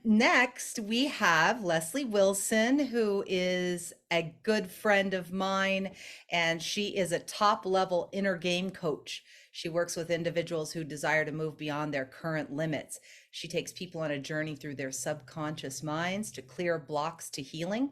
Next, we have Leslie Wilson, who is a good friend of mine, and she is a top level inner game coach. She works with individuals who desire to move beyond their current limits. She takes people on a journey through their subconscious minds to clear blocks to healing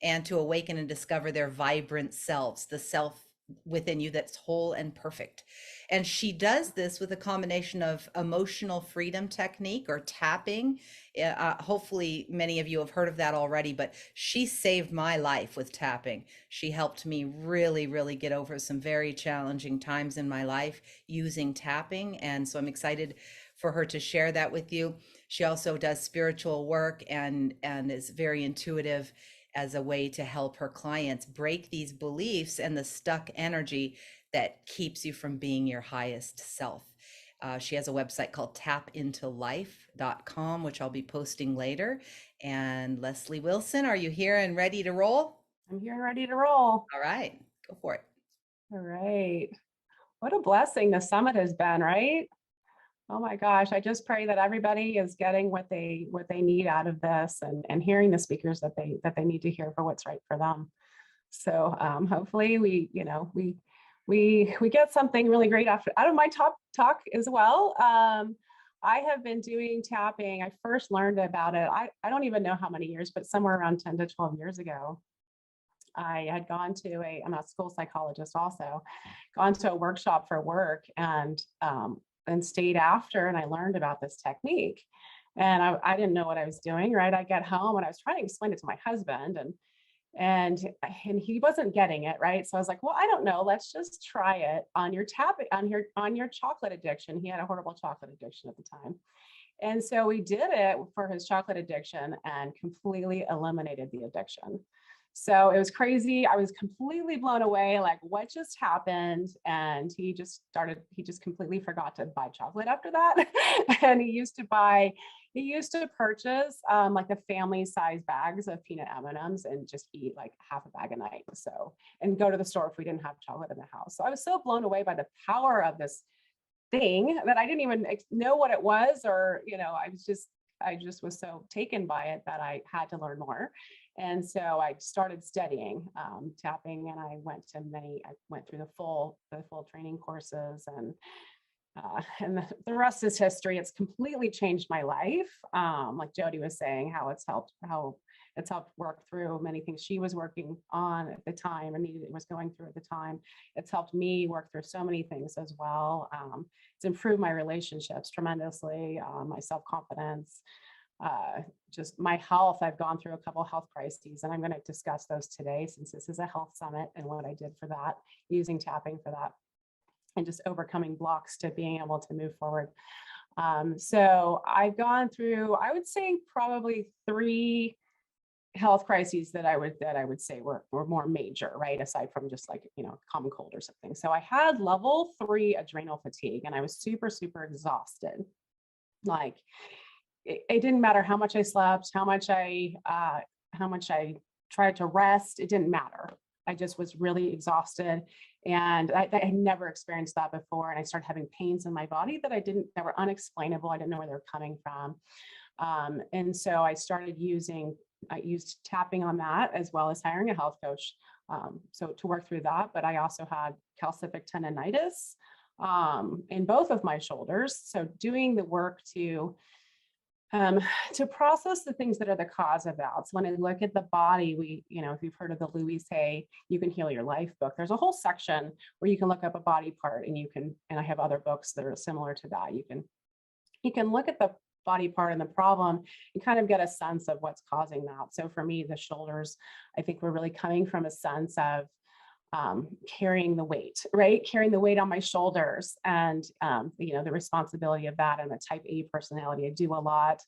and to awaken and discover their vibrant selves, the self within you that's whole and perfect. And she does this with a combination of emotional freedom technique or tapping. Hopefully, many of you have heard of that already, but she saved my life with tapping. She helped me really, really get over some very challenging times in my life using tapping. And so I'm excited for her to share that with you. She also does spiritual work and is very intuitive as a way to help her clients break these beliefs and the stuck energy that keeps you from being your highest self. She has a website called tapintolife.com, which I'll be posting later. And Leslie Wilson, are you here and ready to roll? I'm here and ready to roll. All right, go for it. All right. What a blessing the summit has been, right? Oh my gosh, I just pray that everybody is getting what they need out of this and hearing the speakers that they need to hear for what's right for them. So hopefully we get something really great out of my talk as well. I have been doing tapping. I first learned about it. I don't even know how many years, but somewhere around 10 to 12 years ago. I had gone to I'm a school psychologist also, gone to a workshop for work and stayed after, and I learned about this technique. And I didn't know what I was doing, right? I get home and I was trying to explain it to my husband and he wasn't getting it, right? So I was like, well, I don't know, let's just try it on your chocolate addiction. He had a horrible chocolate addiction at the time. And so we did it for his chocolate addiction and completely eliminated the addiction. So it was crazy. I was completely blown away, like what just happened? And he just completely forgot to buy chocolate after that. And he used to purchase like the family size bags of peanut M&Ms and just eat like half a bag a night. So, and go to the store if we didn't have chocolate in the house. So I was so blown away by the power of this thing that I didn't even know what it was, or, I just was so taken by it that I had to learn more. And so I started studying tapping, and I went through the full training courses, and the rest is history. It's completely changed my life. Like Jody was saying, how it's helped work through many things she was working on at the time and was going through at the time. It's helped me work through so many things as well. It's improved my relationships tremendously, my self-confidence, just my health. I've gone through a couple of health crises, and I'm going to discuss those today since this is a health summit, and what I did for that, using tapping for that, and just overcoming blocks to being able to move forward. So I've gone through, I would say, probably 3 health crises that I would say were more major, right? Aside from just like, common cold or something. So I had level 3 adrenal fatigue, and I was super, super exhausted. Like it didn't matter how much I slept, how much I tried to rest. It didn't matter. I just was really exhausted, and I had never experienced that before. And I started having pains in my body that were unexplainable. I didn't know where they were coming from. And so I used tapping on that, as well as hiring a health coach. So to work through that, but I also had calcific tendonitis in both of my shoulders. So doing the work to process the things that are the cause of that. So when I look at the body, if you've heard of the Louise Hay, You Can Heal Your Life book, there's a whole section where you can look up a body part, and I have other books that are similar to that. You can look at the body part and the problem and kind of get a sense of what's causing that. So for me, the shoulders, I think, were really coming from a sense of carrying the weight, right? Carrying the weight on my shoulders, and the responsibility of that, and the type A personality. I do a lot.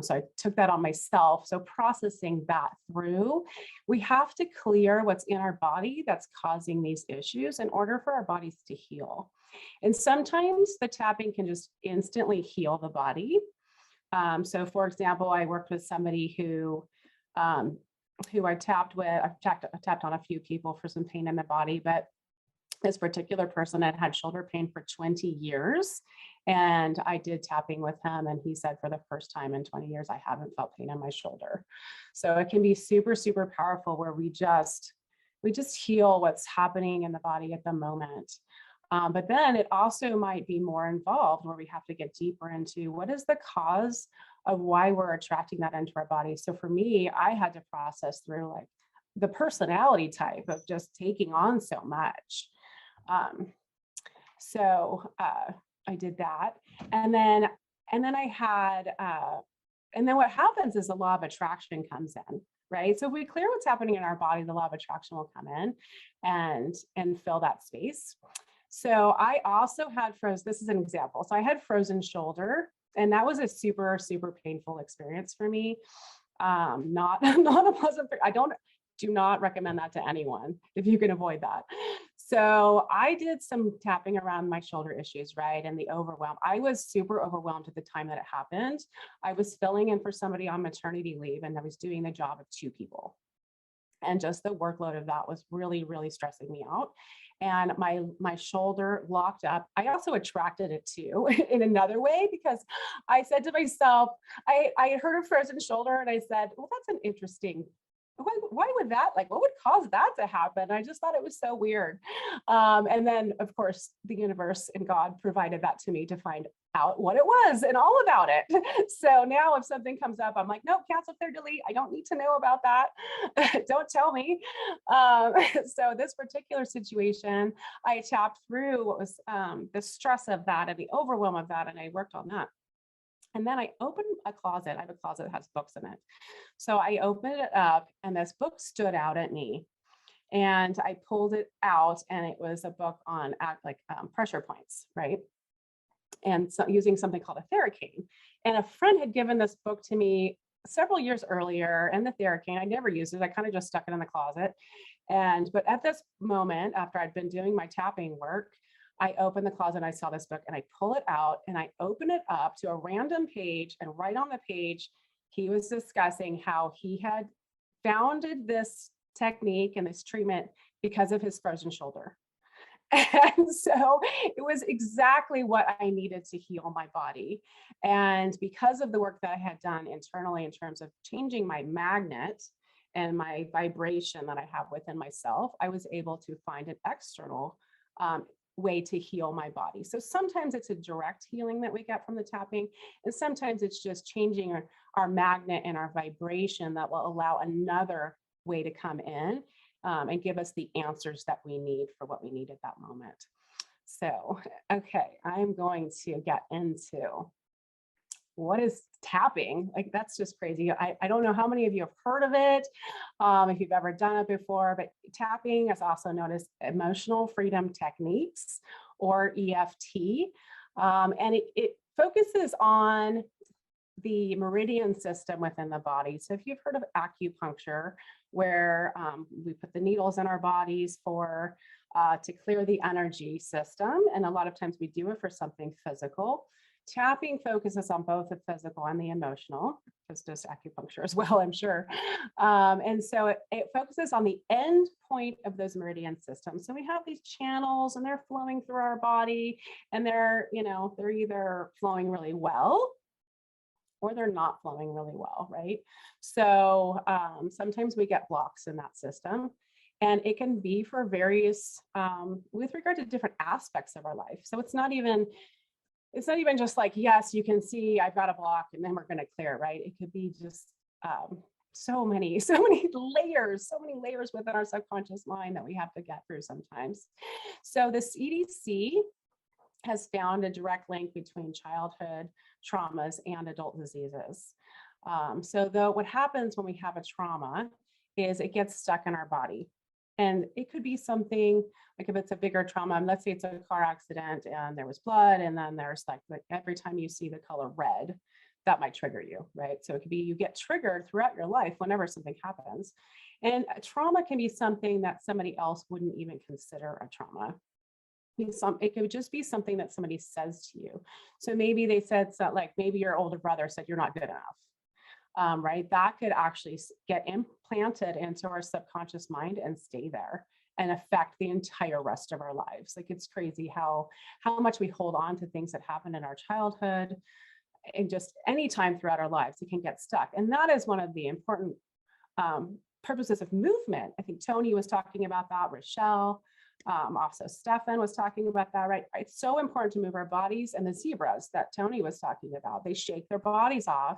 So I took that on myself. So processing that through, we have to clear what's in our body that's causing these issues in order for our bodies to heal. And sometimes the tapping can just instantly heal the body. So for example, I worked with somebody who I tapped with. I've tapped on a few people for some pain in the body, but this particular person had shoulder pain for 20 years, And I did tapping with him, and he said for the first time in 20 years, I haven't felt pain in my shoulder. So it can be super, super powerful where we just heal what's happening in the body at the moment. But then it also might be more involved where we have to get deeper into what is the cause of why we're attracting that into our body. So for me, I had to process through like the personality type of just taking on so much. Um, so I did that, and then I had, and then what happens is the law of attraction comes in, right? So if we clear what's happening in our body, the law of attraction will come in and fill that space. So I also had frozen. This is an example. So I had frozen shoulder, and that was a super, super painful experience for me. Not not a pleasant. Do not recommend that to anyone if you can avoid that. So I did some tapping around my shoulder issues, right? And the overwhelm. I was super overwhelmed at the time that it happened. I was filling in for somebody on maternity leave, and I was doing the job of two people. And just the workload of that was really, really stressing me out. And my shoulder locked up. I also attracted it too in another way, because I said to myself, I heard a frozen shoulder, and I said, well, that's an interesting, why would that, like, what would cause that to happen? I just thought it was so weird. And then of course the universe and God provided that to me to find out what it was and all about it. So now if something comes up, I'm like, nope, cancel, clear, delete. I don't need to know about that. Don't tell me. So this particular situation, I tapped through what was the stress of that and the overwhelm of that, and I worked on that. And then I opened a closet. I have a closet that has books in it. So I opened it up, and this book stood out at me. And I pulled it out, and it was a book on pressure points, right? And so using something called a Theracane. And a friend had given this book to me several years earlier, and the Theracane, I never used it. I kind of just stuck it in the closet. But at this moment, after I'd been doing my tapping work, I opened the closet and I saw this book, and I pull it out and I open it up to a random page. And right on the page, he was discussing how he had founded this technique and this treatment because of his frozen shoulder. And so it was exactly what I needed to heal my body. And because of the work that I had done internally in terms of changing my magnet and my vibration that I have within myself, I was able to find an external way to heal my body. So sometimes it's a direct healing that we get from the tapping, and sometimes it's just changing our magnet and our vibration that will allow another way to come in and give us the answers that we need for what we need at that moment. So, okay, I'm going to get into what is tapping. Like, that's just crazy. I don't know how many of you have heard of it, if you've ever done it before, but tapping is also known as emotional freedom techniques, or EFT. And it focuses on the meridian system within the body. So if you've heard of acupuncture, where we put the needles in our bodies for to clear the energy system, and a lot of times we do it for something physical. Tapping focuses on both the physical and the emotional, because does acupuncture as well, I'm sure. And so it focuses on the end point of those meridian systems. So we have these channels, and they're flowing through our body, and they're either flowing really well, or they're not flowing really well, right? So sometimes we get blocks in that system, and it can be for various, with regard to different aspects of our life. So it's not even just like, yes, you can see I've got a block and then we're going to clear, right? It could be just so many layers within our subconscious mind that we have to get through sometimes. So the CDC has found a direct link between childhood traumas and adult diseases. So what happens when we have a trauma is it gets stuck in our body. And it could be something like, if it's a bigger trauma, let's say it's a car accident and there was blood, and then there's like every time you see the color red, that might trigger you, right? So it could be you get triggered throughout your life whenever something happens. And a trauma can be something that somebody else wouldn't even consider a trauma. It could just be something that somebody says to you. So maybe they said, like maybe your older brother said you're not good enough, right? That could actually get implanted into our subconscious mind and stay there. and affect the entire rest of our lives. Like, it's crazy how much we hold on to things that happened in our childhood, and just any time throughout our lives, it can get stuck. And that is one of the important purposes of movement. I think Tony was talking about that, Rochelle, also Stefan was talking about that, right? It's so important to move our bodies. And the zebras that Tony was talking about, they shake their bodies off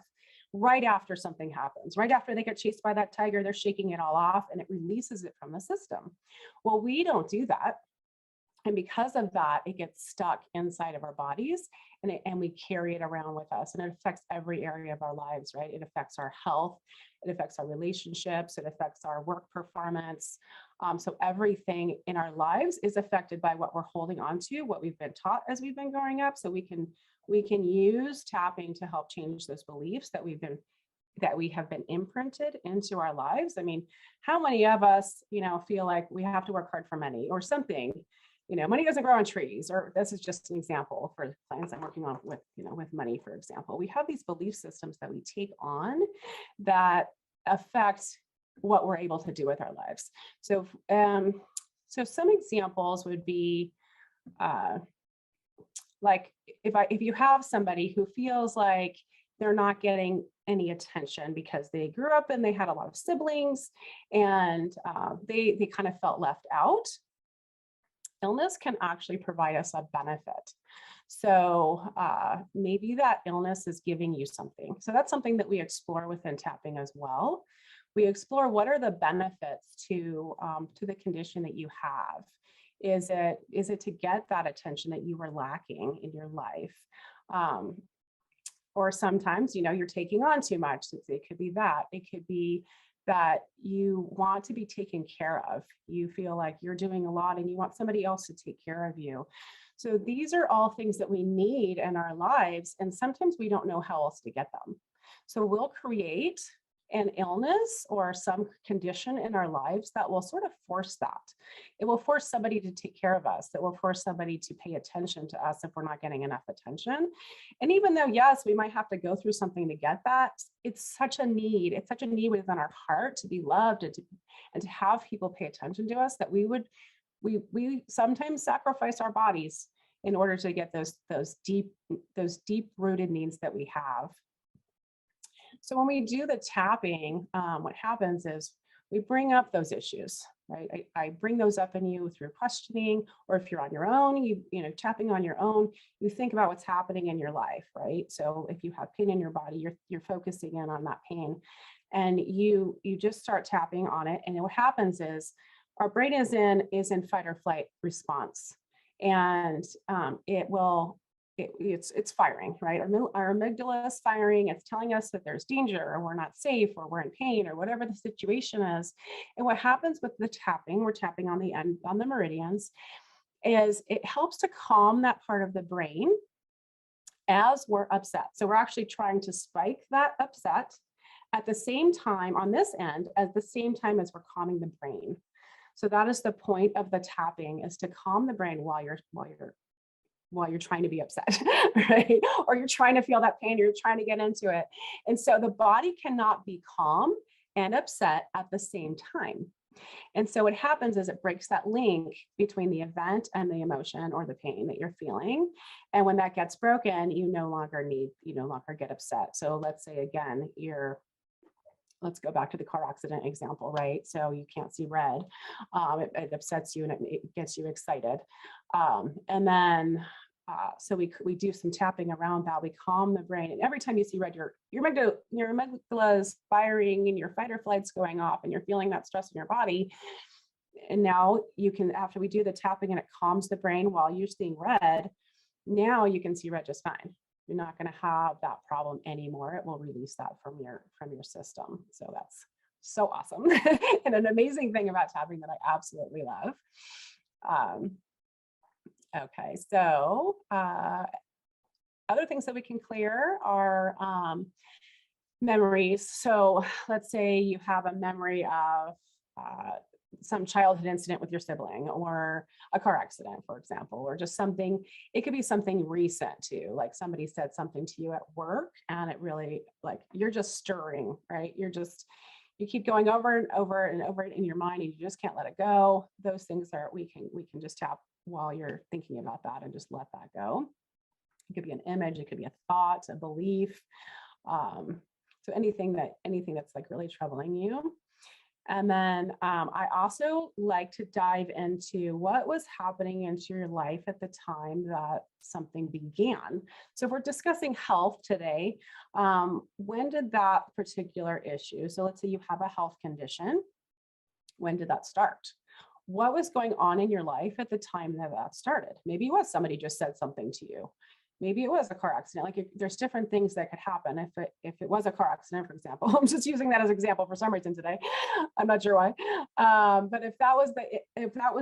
right after something happens. Right after they get chased by that tiger, they're shaking it all off and it releases it from the system. Well, we don't do that. And because of that, it gets stuck inside of our bodies, and we carry it around with us, and it affects every area of our lives, right? It affects our health, it affects our relationships, it affects our work performance. So everything in our lives is affected by what we're holding on to, what we've been taught as we've been growing up. So we can use tapping to help change those beliefs that we have been imprinted into our lives. I mean, how many of us, feel like we have to work hard for money or something? Money doesn't grow on trees, or this is just an example for clients I'm working on with, with money, for example. We have these belief systems that we take on that affect what we're able to do with our lives. So, so some examples would be, like if you have somebody who feels like they're not getting any attention because they grew up and they had a lot of siblings, and they kind of felt left out. Illness can actually provide us a benefit. So maybe that illness is giving you something. So that's something that we explore within tapping as well. We explore what are the benefits to the condition that you have. Is it to get that attention that you were lacking in your life? Or sometimes, you're taking on too much. It could be that. It could be that you want to be taken care of. You feel like you're doing a lot and you want somebody else to take care of you. So these are all things that we need in our lives, and sometimes we don't know how else to get them. So we'll create an illness or some condition in our lives that will sort of force that. It will force somebody to take care of us. It will force somebody to pay attention to us if we're not getting enough attention. And even though, yes, we might have to go through something to get that, it's such a need. It's such a need within our heart to be loved and to have people pay attention to us, that we sometimes sacrifice our bodies in order to get those deep rooted needs that we have. So when we do the tapping, what happens is we bring up those issues, right? I bring those up in you through questioning, or if you're on your own, tapping on your own, you think about what's happening in your life, right? So if you have pain in your body, you're focusing in on that pain, and you just start tapping on it. And what happens is our brain is in fight or flight response, and it's firing, right? Our amygdala is firing. It's telling us that there's danger, or we're not safe, or we're in pain, or whatever the situation is. And what happens with the tapping, we're tapping on the meridians, is it helps to calm that part of the brain as we're upset. So we're actually trying to spike that upset at the same time on this end, at the same time as we're calming the brain. So that is the point of the tapping, is to calm the brain while you're trying to be upset, right? Or you're trying to feel that pain, you're trying to get into it. And so the body cannot be calm and upset at the same time. And so what happens is it breaks that link between the event and the emotion or the pain that you're feeling. And when that gets broken, you no longer get upset. So let's say again, let's go back to the car accident example, right? So you can't see red. It upsets you and it gets you excited. And then, so we do some tapping around that. We calm the brain. And every time you see red, your amygdala is firing and your fight or flight's going off, and you're feeling that stress in your body. And now you can, after we do the tapping and it calms the brain while you're seeing red, now you can see red just fine. You're not going to have that problem anymore. It will release that from your system. So that's so awesome. And an amazing thing about tapping that I absolutely love. Okay, so other things that we can clear are memories. So let's say you have a memory of some childhood incident with your sibling, or a car accident, for example, or just something. It could be something recent too, like somebody said something to you at work and it really, like, you're just stirring, right? you keep going over and over and over it in your mind and you just can't let it go. Those things are, we can just tap while you're thinking about that and just let that go. It could be an image, it could be a thought, a belief. So anything that's like really troubling you. And then I also like to dive into what was happening into your life at the time that something began. So if we're discussing health today, when did that particular issue, so let's say you have a health condition, when did that start? What was going on in your life at the time that that started? Maybe it was somebody just said something to you. Maybe it was a car accident. Like there's different things that could happen. If it was a car accident, for example, I'm just using that as an example for some reason today. I'm not sure why. But if that was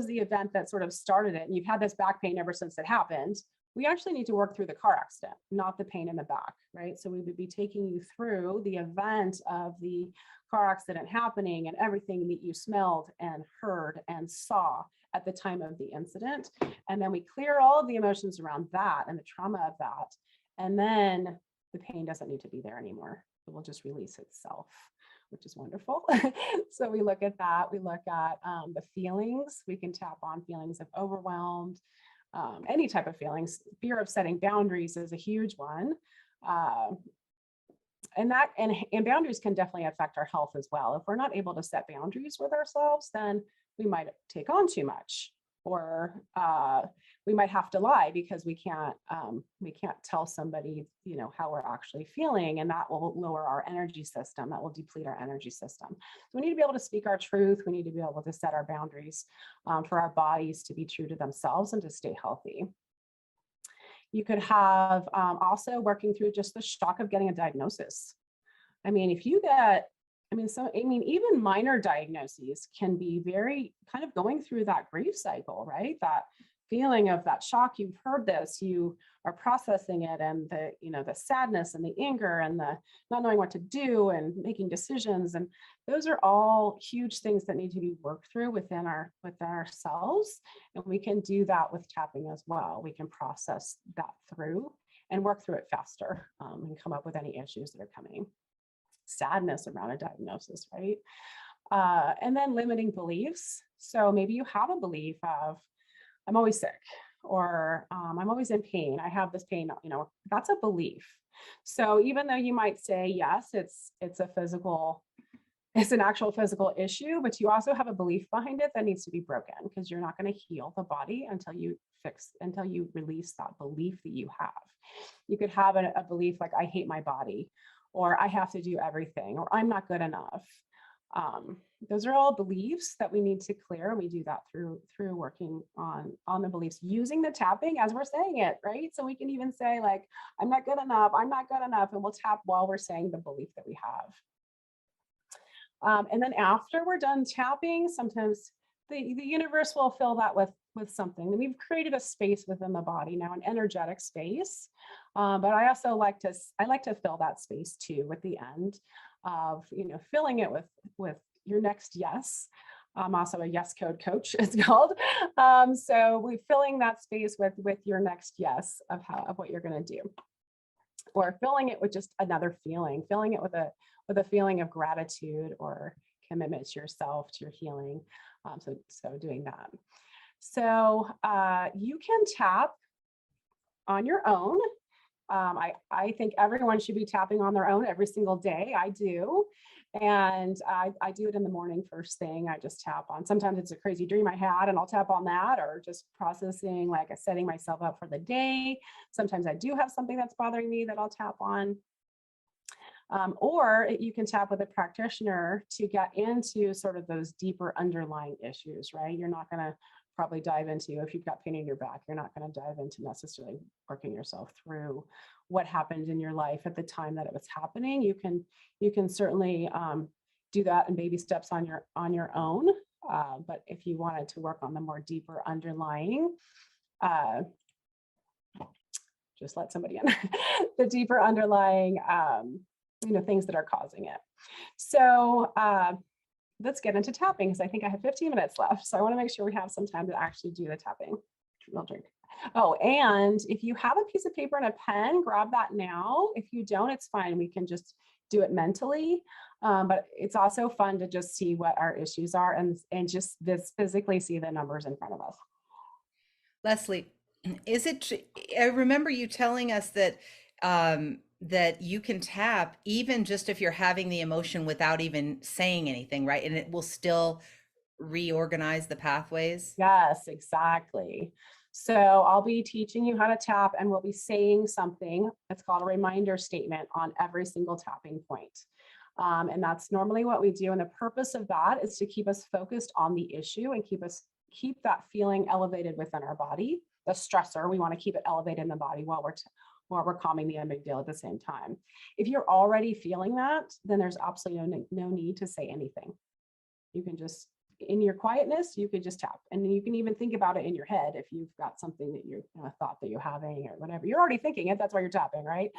the event that sort of started it, and you've had this back pain ever since it happened, we actually need to work through the car accident, not the pain in the back, right? So we would be taking you through the event of the car accident happening and everything that you smelled and heard and saw at the time of the incident. And then we clear all of the emotions around that and the trauma of that. And then the pain doesn't need to be there anymore. It will just release itself, which is wonderful. So we look at that. We look at the feelings. We can tap on feelings of overwhelmed, any type of feelings. Fear of setting boundaries is a huge one. And boundaries can definitely affect our health as well. If we're not able to set boundaries with ourselves, then we might take on too much, or we might have to lie because we can't tell somebody, you know, how we're actually feeling, and that will lower our energy system. That will deplete our energy system. So we need to be able to speak our truth. We need to be able to set our boundaries for our bodies to be true to themselves and to stay healthy. You could have also working through just the shock of getting a diagnosis. I mean, if you get, even minor diagnoses can be very kind of going through that grief cycle, right? That feeling of that shock, you've heard this, you are processing it, and the sadness and the anger and the not knowing what to do and making decisions. And those are all huge things that need to be worked through within ourselves. And we can do that with tapping as well. We can process that through and work through it faster and come up with any issues that are coming. Sadness around a diagnosis, right? And then limiting beliefs. So maybe you have a belief of, I'm always sick, or I'm always in pain. I have this pain, that's a belief. So even though you might say, yes, it's an actual physical issue, but you also have a belief behind it that needs to be broken, because you're not going to heal the body until you release that belief that you have. You could have a belief like, I hate my body, or I have to do everything, or I'm not good enough. Those are all beliefs that we need to clear. And we do that through working on the beliefs, using the tapping as we're saying it, right? So we can even say like, I'm not good enough, I'm not good enough. And we'll tap while we're saying the belief that we have. And then after we're done tapping, sometimes the universe will fill that with something. And we've created a space within the body now, an energetic space. But I also like to fill that space too with the end of, filling it with your next yes. I'm also a yes code coach, it's called. So we're filling that space with your next yes of what you're going to do, or filling it with just another feeling, filling it with a feeling of gratitude or commitment to yourself, to your healing. So doing that. So you can tap on your own. I think everyone should be tapping on their own every single day. I do. And I do it in the morning first thing. I just tap on. Sometimes it's a crazy dream I had and I'll tap on that, or just processing, like setting myself up for the day. Sometimes I do have something that's bothering me that I'll tap on. Or you can tap with a practitioner to get into sort of those deeper underlying issues, right? You're not going to probably dive into, if you've got pain in your back, you're not going to dive into necessarily working yourself through what happened in your life at the time that it was happening. You can certainly do that in baby steps on your own. But if you wanted to work on the more deeper underlying, just let somebody in, the deeper underlying things that are causing it. So let's get into tapping, because I think I have 15 minutes left. So I want to make sure we have some time to actually do the tapping. Real drink. Oh, and if you have a piece of paper and a pen, grab that now. If you don't, it's fine. We can just do it mentally. But it's also fun to just see what our issues are and just this physically see the numbers in front of us. Leslie, is it, I remember you telling us that that you can tap even just if you're having the emotion without even saying anything, right? And it will still reorganize the pathways. Yes, exactly. So I'll be teaching you how to tap and we'll be saying something that's called a reminder statement on every single tapping point. And that's normally what we do. And the purpose of that is to keep us focused on the issue and keep that feeling elevated within our body. The stressor, we want to keep it elevated in the body while we're calming the amygdala at the same time. If you're already feeling that, then there's absolutely no need to say anything. You can just, in your quietness, you could just tap. And you can even think about it in your head if you've got something that you thought that you're having or whatever. You're already thinking it, that's why you're tapping, right?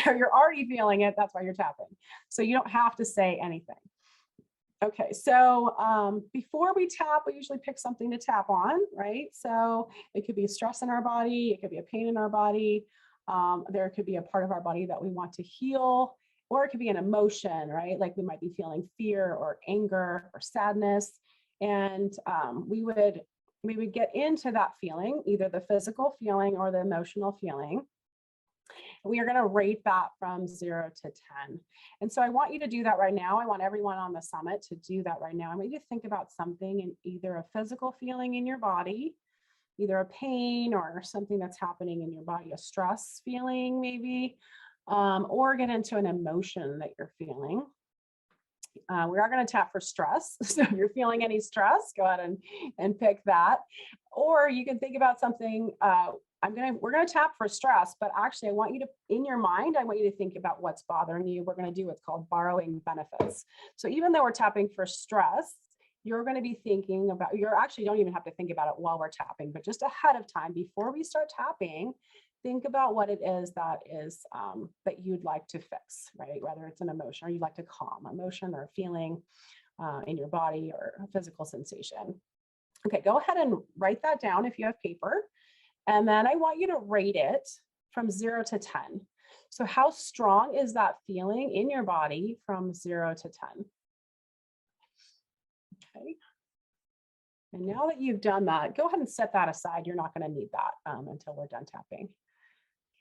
Or you're already feeling it, that's why you're tapping. So you don't have to say anything. Okay, so before we tap, we usually pick something to tap on, right? So it could be a stress in our body, it could be a pain in our body, there could be a part of our body that we want to heal, or it could be an emotion, right? Like we might be feeling fear or anger or sadness, and we would get into that feeling, either the physical feeling or the emotional feeling. We are going to rate that from 0 to 10. And so I want you to do that right now. I want everyone on the summit to do that right now. I want you to think about something in either a physical feeling in your body, either a pain or something that's happening in your body, a stress feeling maybe, or get into an emotion that you're feeling. We are going to tap for stress. So if you're feeling any stress, go ahead and pick that. Or you can think about something, we're going to tap for stress, but actually I want you to, in your mind, I want you to think about what's bothering you. We're going to do what's called borrowing benefits. So even though we're tapping for stress, you're going to be thinking about, you're actually don't even have to think about it while we're tapping, but just ahead of time, before we start tapping, think about what it is that you'd like to fix, right? Whether it's an emotion or you'd like to calm, emotion or feeling in your body or a physical sensation. Okay, go ahead and write that down if you have paper. And then I want you to rate it from 0 to 10. So how strong is that feeling in your body from 0 to 10? Okay. And now that you've done that, go ahead and set that aside. You're not going to need that until we're done tapping.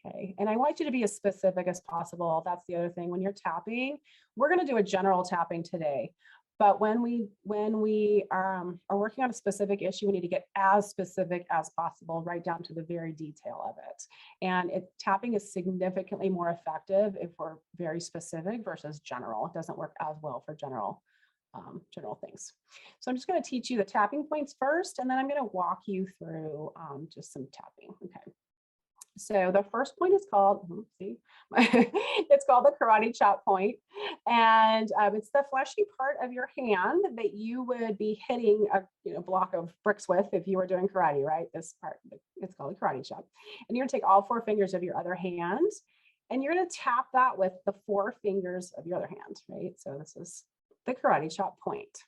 Okay, and I want you to be as specific as possible. That's the other thing. When you're tapping, we're going to do a general tapping today. But when we are working on a specific issue, we need to get as specific as possible, right down to the very detail of it. And tapping is significantly more effective if we're very specific versus general. It doesn't work as well for general things. So I'm just going to teach you the tapping points first, and then I'm going to walk you through just some tapping. Okay. So the first point is called, it's called the karate chop point. And it's the fleshy part of your hand that you would be hitting a block of bricks with if you were doing karate, right? This part, it's called a karate chop. And you're gonna take all 4 fingers of your other hand and you're gonna tap that with the 4 fingers of your other hand, right? So this is the karate chop point.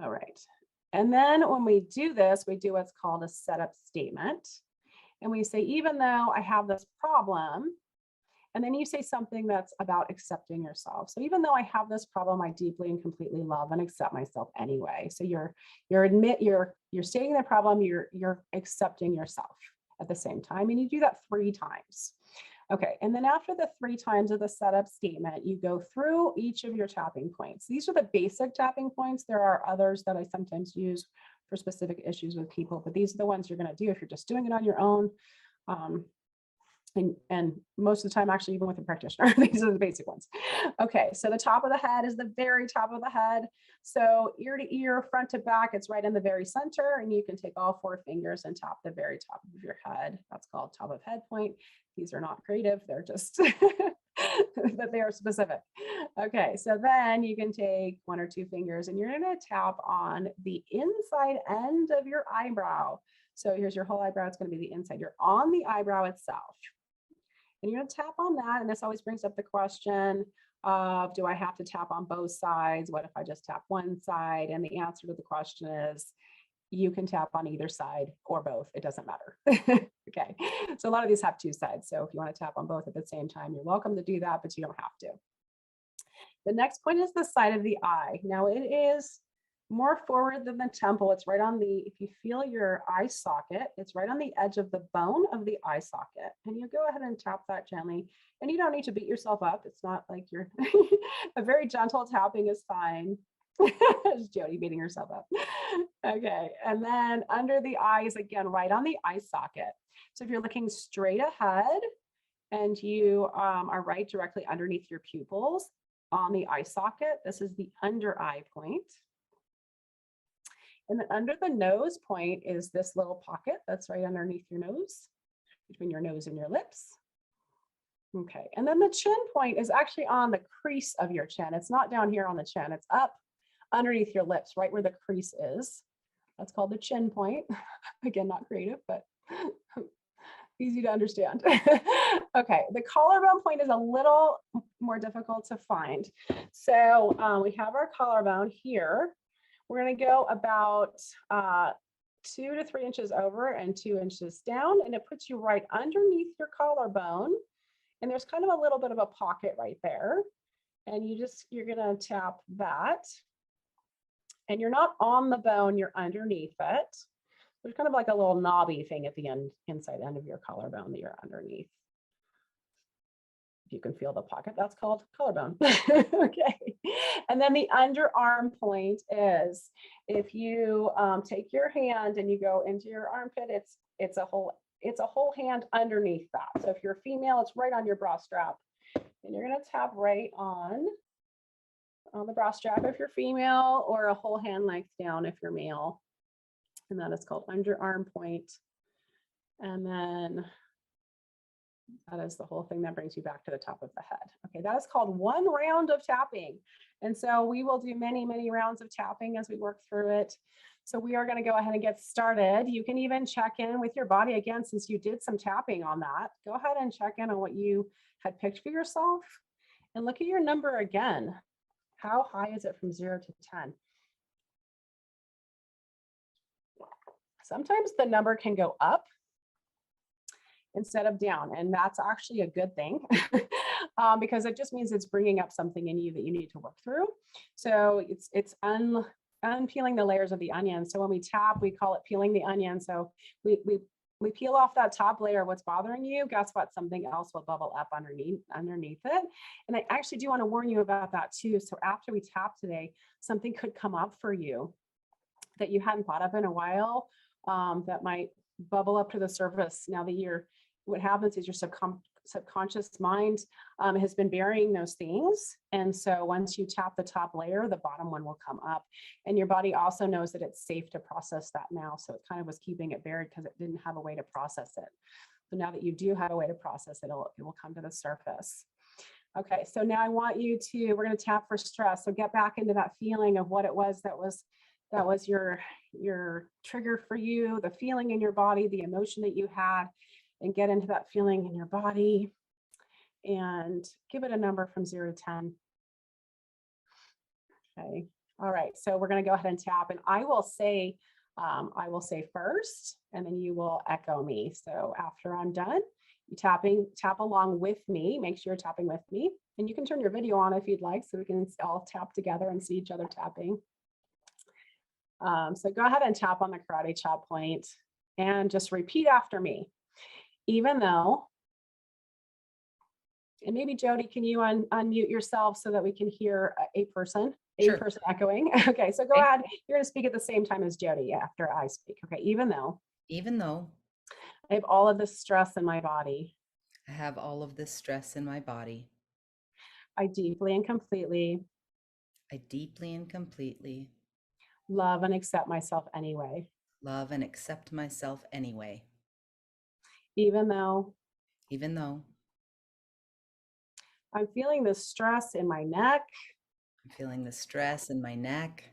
All right. And then when we do this, we do what's called a setup statement. And we say, even though I have this problem, and then you say something that's about accepting yourself. So even though I have this problem, I deeply and completely love and accept myself anyway. So you're stating the problem, you're accepting yourself at the same time. And you do that 3 times. Okay, and then after the 3 times of the setup statement, you go through each of your tapping points. These are the basic tapping points. There are others that I sometimes use for specific issues with people, but these are the ones you're going to do if you're just doing it on your own. And most of the time, actually, even with a practitioner, these are the basic ones. Okay, so the top of the head is the very top of the head. So ear to ear, front to back, it's right in the very center, and you can take all 4 fingers and tap the very top of your head. That's called top of head point. These are not creative, they're just that they are specific. Okay, so then you can take 1 or 2 fingers and you're going to tap on the inside end of your eyebrow. So here's your whole eyebrow, it's going to be the inside. You're on the eyebrow itself. And you're going to tap on that. And this always brings up the question of, do I have to tap on both sides? What if I just tap one side? And the answer to the question is, you can tap on either side or both. It doesn't matter. Okay. So a lot of these have two sides. So if you want to tap on both at the same time, you're welcome to do that, but you don't have to. The next point is the side of the eye. Now it is more forward than the temple. It's right on the, if you feel your eye socket, it's right on the edge of the bone of the eye socket. And you go ahead and tap that gently. And you don't need to beat yourself up. It's not like you're, a very gentle tapping is fine. It's Jody beating herself up. Okay. And then under the eyes, again, right on the eye socket. So if you're looking straight ahead and you are right directly underneath your pupils on the eye socket, this is the under eye point. And then under the nose point is this little pocket that's right underneath your nose, between your nose and your lips. Okay, and then the chin point is actually on the crease of your chin. It's not down here on the chin, it's up underneath your lips, right where the crease is. That's called the chin point. Again, not creative, but easy to understand. Okay, the collarbone point is a little more difficult to find. So we have our collarbone here. We're going to go about 2 to 3 inches over and 2 inches down, and it puts you right underneath your collarbone. And there's kind of a little bit of a pocket right there. And you're going to tap that. And you're not on the bone, you're underneath it. There's kind of like a little knobby thing at the end, inside end of your collarbone that you're underneath. If you can feel the pocket, that's called collarbone. Okay. And then the underarm point is if you take your hand and you go into your armpit, it's a whole hand underneath that. So if you're female, it's right on your bra strap. And you're going to tap right on the bra strap if you're female, or a whole hand length down if you're male. And that is called underarm point. And then that is the whole thing that brings you back to the top of the head. Okay, that is called one round of tapping. And so we will do many, many rounds of tapping as we work through it. So we are going to go ahead and get started. You can even check in with your body again, since you did some tapping on that. Go ahead and check in on what you had picked for yourself and look at your number again. How high is it from 0 to 10? Sometimes the number can go up instead of down, and that's actually a good thing because it just means it's bringing up something in you that you need to work through. So it's unpeeling the layers of the onion. So when we tap, we call it peeling the onion. So we peel off that top layer, what's bothering you. Guess what? Something else will bubble up underneath it. And I actually do want to warn you about that too. So after we tap today, something could come up for you that you hadn't thought of in a while, that might bubble up to the surface. Now that what happens is your subconscious mind has been burying those things. And so once you tap the top layer, the bottom one will come up. And your body also knows that it's safe to process that now. So it kind of was keeping it buried because it didn't have a way to process it. So now that you do have a way to process it, it will come to the surface. Okay, so now I want you we're going to tap for stress. So get back into that feeling of what it was that was your trigger for you, the feeling in your body, the emotion that you had, and get into that feeling in your body and give it a number from 0 to 10. Okay. All right. So we're going to go ahead and tap, and I will say first, and then you will echo me. So after I'm done, you tap along with me. Make sure you're tapping with me, and you can turn your video on if you'd like, so we can all tap together and see each other tapping. So go ahead and tap on the karate chop point and just repeat after me. Even though, and maybe Jody, can you unmute yourself so that we can hear a person Sure. echoing? Okay, so go ahead. You're going to speak at the same time as Jody after I speak. Okay, even though I have all of this stress in my body, I have all of this stress in my body, I deeply and completely love and accept myself anyway. love and accept myself anyway. Even though I'm feeling the stress in my neck. I'm feeling the stress in my neck.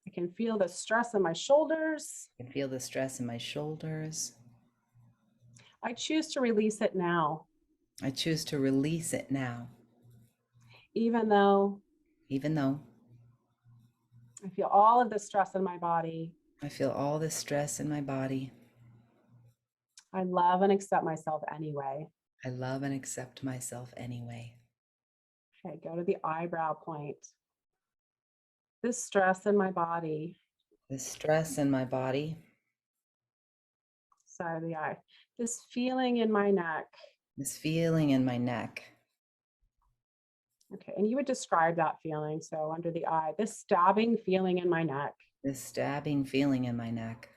I can feel the stress in my shoulders. I can feel the stress in my shoulders. I choose to release it now. I choose to release it now. Even though I'm I feel all of the stress in my body. I feel all this stress in my body. I love and accept myself anyway. I love and accept myself anyway. Okay, go to the eyebrow point. This stress in my body, The stress in my body, side of the eye. This feeling in my neck. this feeling in my neck, Okay, and you would describe that feeling. So under the eye, this stabbing feeling in my neck. this stabbing feeling in my neck,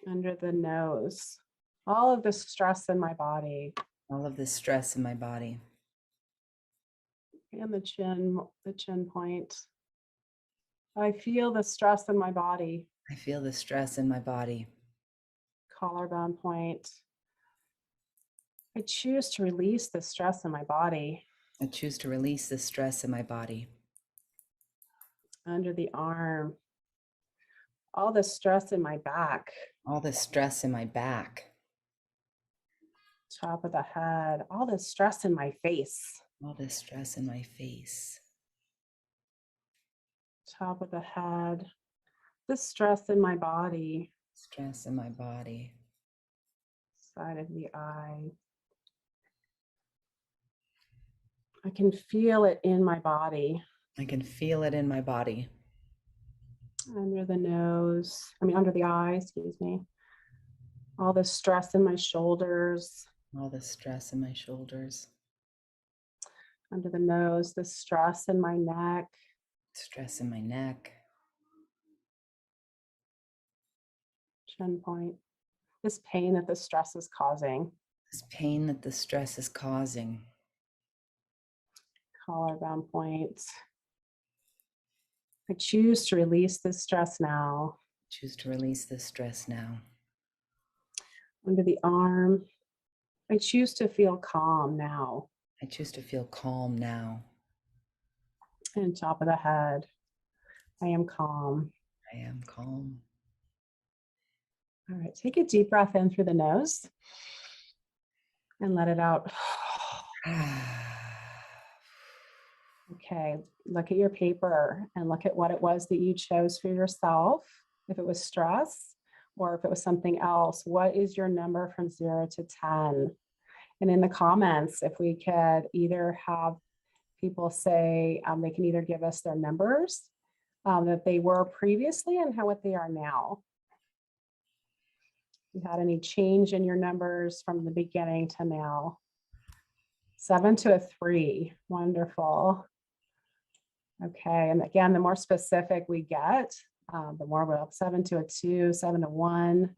Under the nose. All of the stress in my body. all of this stress in my body, And the chin point. I feel the stress in my body. I feel the stress in my body. Collarbone point. I choose to release the stress in my body. I choose to release the stress in my body. Under the arm. All the stress in my back. All the stress in my back. Top of the head. All the stress in my face. All the stress in my face. Top of the head. The stress in my body. Stress in my body. Side of the eye. I can feel it in my body. I can feel it in my body. Under the nose, under the eye, excuse me. All the stress in my shoulders. All the stress in my shoulders. Under the nose, the stress in my neck. Stress in my neck. Chin point. This pain that the stress is causing. This pain that the stress is causing. Collarbone point. I choose to release this stress now. Choose to release this stress now. Under the arm, I choose to feel calm now. I choose to feel calm now. And top of the head, I am calm. I am calm. All right, take a deep breath in through the nose and let it out. Okay, look at your paper and look at what it was that you chose for yourself. If it was stress or if it was something else, what is your number from 0 to 10? And in the comments, if we could either have people say they can either give us their numbers that they were previously and what they are now. If you had any change in your numbers from the beginning to now. 7 to a 3, wonderful. Okay, and again, the more specific we get, the more we'll 7 to a 2, 7 to 1.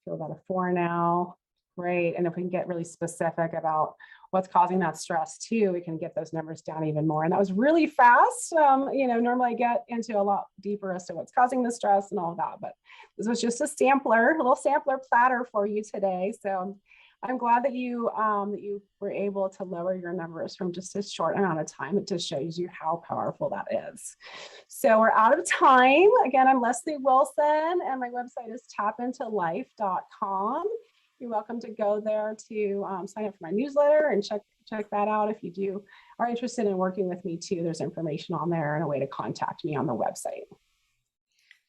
Feel about a 4 now. Great. And if we can get really specific about what's causing that stress too, we can get those numbers down even more. And that was really fast. Normally I get into a lot deeper as to what's causing the stress and all of that, but this was just a little sampler platter for you today. So I'm glad that you were able to lower your numbers from just a short amount of time. It just shows you how powerful that is. So we're out of time. Again, I'm Leslie Wilson and my website is tapintolife.com. You're welcome to go there to sign up for my newsletter and check that out. If you are interested in working with me too, there's information on there and a way to contact me on the website.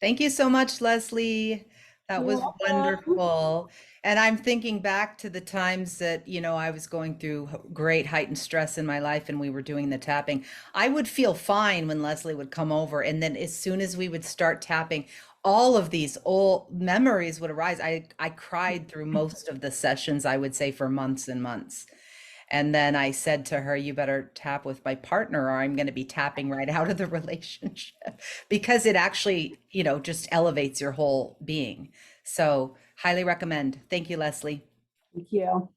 Thank you so much, Leslie. That was wonderful. And I'm thinking back to the times that, I was going through great heightened stress in my life and we were doing the tapping. I would feel fine when Leslie would come over. And then as soon as we would start tapping, all of these old memories would arise. I cried through most of the sessions, I would say, for months and months. And then I said to her, you better tap with my partner or I'm going to be tapping right out of the relationship because it actually, just elevates your whole being. So highly recommend. Thank you, Leslie. Thank you.